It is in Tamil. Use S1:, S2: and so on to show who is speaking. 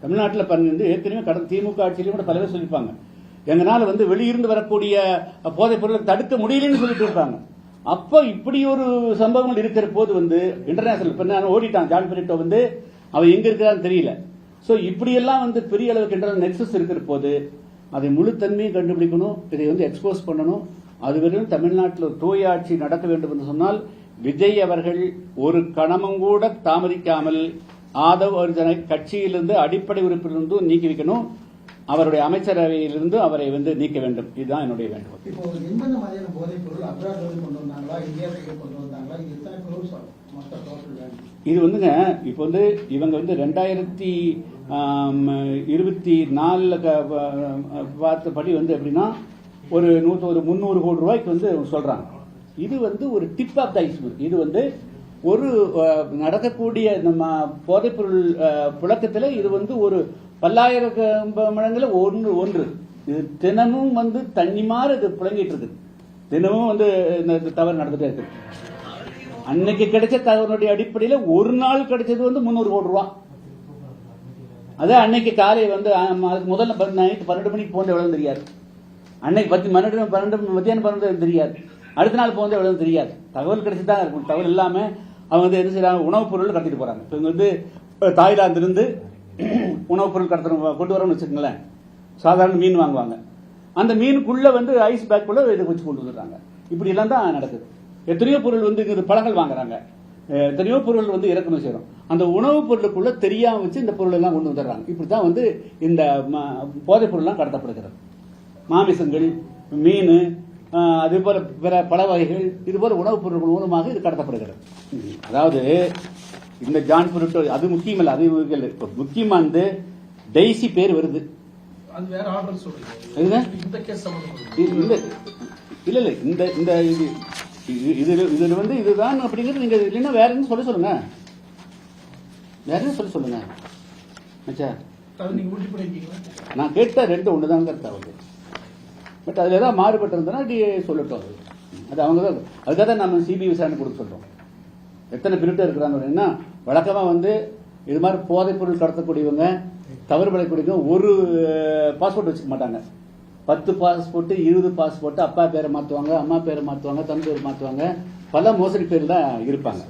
S1: தமிழ்நாட்டில் வந்து ஏற்கனவே கடந்த திமுக ஆட்சியிலும் கூட பல பேர் சொல்லியிருப்பாங்க, எங்களால் வந்து வெளியிருந்து வரக்கூடிய போதைப் பொருளை தடுக்க முடியலன்னு சொல்லிட்டு இருப்பாங்க. அப்போ இப்படி ஒரு சம்பவங்கள் இருக்கிற போது வந்து இன்டர்நேஷனல் இப்ப ஓடிட்டான் ஜான் பெரிட்டோ வந்து அவன் எங்க இருக்கிறான்னு தெரியல. சோ இப்படியெல்லாம் வந்து பெரிய அளவுக்கு இன்டர்னல் நெக்ஸஸ் இருக்கிற போது அதை முழு தன்மையை கண்டுபிடிக்கணும், இதை வந்து எக்ஸ்போஸ் பண்ணணும். அதுவரையும் தமிழ்நாட்டில் தூய ஆட்சி நடக்க வேண்டும் என்று சொன்னால் விஜய் அவர்கள் ஒரு கணமும் கூட தாமதிக்காமல் ஆதவ் அர்ஜுனை கட்சியிலிருந்து அடிப்படை உறுப்பிலிருந்து நீக்கி வைக்கணும், அவருடைய அமைச்சரவையிலிருந்து அவரை வந்து நீக்க வேண்டும். இதுதான் என்னுடைய வேண்டுகோள்.
S2: இப்போ எந்தெந்த மாதிரியான போதைப் பொருள் அப்ராட் கொண்டு வந்தாங்களா, இந்தியாவுக்கு கொண்டு வந்தாங்களா, இது எத்தனை குரூப்ஸ் மொத்த டோட்டல்? இது
S1: வந்துங்க இப்போ வந்து இவங்க வந்து 2024 பார்த்தபடி வந்து எப்படின்னா ஒரு 300 கோடி ரூபாய்க்கு வந்து சொல்றாங்க. இது வந்து ஒரு டிப் ஆஃப் த ஐஸ்பர்க். இது வந்து ஒரு நடக்கக்கூடிய நம்ம போதைப்பொருள் புழக்கத்தில் இது வந்து ஒரு பல்லாயிரம் மடங்குல ஒன்று. இது தினமும் வந்து தண்ணி மாதிரி இது புழங்கிட்டு இருக்கு. தினமும் வந்து இந்த தவறு நடந்துட்டே இருக்கு. அன்னைக்கு கிடைச்ச தகவலுடைய அடிப்படையில் ஒரு நாள் கிடைச்சது வந்து 300 கோடி ரூபாய். அது அன்னைக்கு காலை வந்து முதல்ல நைட்டு 12 மணிக்கு போன எவ்வளவு தெரியாது, அன்னைக்கு மத்தியானம் 12 தெரியாது, அடுத்த நாள் போன எவ்வளவு தெரியாது. தகவல் கிடைச்சுதான் இருக்கும். தகவல் இல்லாம அவங்க வந்து என்ன செய்யறாங்க, உணவுப் பொருள் கடத்திட்டு போறாங்க. இப்போ இங்க வந்து தாய்லாந்திலிருந்து உணவுப் பொருள் கொண்டு வரோம்னு வச்சுக்கோங்களேன், சாதாரண மீன் வாங்குவாங்க, அந்த மீனுக்குள்ள வந்து ஐஸ் பேக்குள்ள இதை வச்சு கொண்டு வந்துடுறாங்க. இப்படி எல்லாம் தான் நடக்குது. எத்தனையோ பொருள் வந்து இங்க பழங்கள் வாங்குறாங்க, எத்தனையோ பொருள் வந்து இறக்குமதி செய்யறோம், அந்த உணவுப் பொருளுக்குள்ள தெரியாம வச்சு இந்த பொருள் எல்லாம் கொண்டு வந்துடுறாங்க. இப்படிதான் வந்து இந்த போதைப் பொருள் எல்லாம் கடத்தப்படுகிறது. மாமிசங்கள், மீன், அதே போல பிற பல வகைகள், இது போல உணவுப் பொருட்கள் மூலமாக இது கடத்தப்படுகிறது. அதாவது இந்த ஜான் பெரிட்டோ அது முக்கியமல்ல, அது முக்கியமா வந்து டெய்சி பேர் வருது. இல்ல இந்த இதுல வந்து இதுதான் அப்படிங்கிறது நீங்க இல்லைன்னா வேற என்ன சொல்லுங்க, வேற என்ன சொல்லுங்க. நான் கேட்ட 2 ஒண்ணுதான் தகவல். பட் அதுல ஏதாவது மாறுபட்டு இருந்தா சொல்லட்டும். அது அவங்க தான், அதுக்காக தான் நம்ம சிபிஐ விசாரணை கொடுக்க சொல்றோம். எத்தனை பிரிட்டு இருக்கிறாங்க வழக்கமா வந்து இது மாதிரி போதைப் பொருள் கடத்தக்கூடியவங்க, தவறு விளையக்கூடியவங்க ஒரு பாஸ்போர்ட் வச்சுக்க மாட்டாங்க. 10 பாஸ்போர்ட், 20 பாஸ்போர்ட், அப்பா பேரை மாத்துவாங்க, அம்மா பேரை மாத்துவாங்க, தன் பேரை மாத்துவாங்க, பல மோசடி பேர் தான் இருப்பாங்க.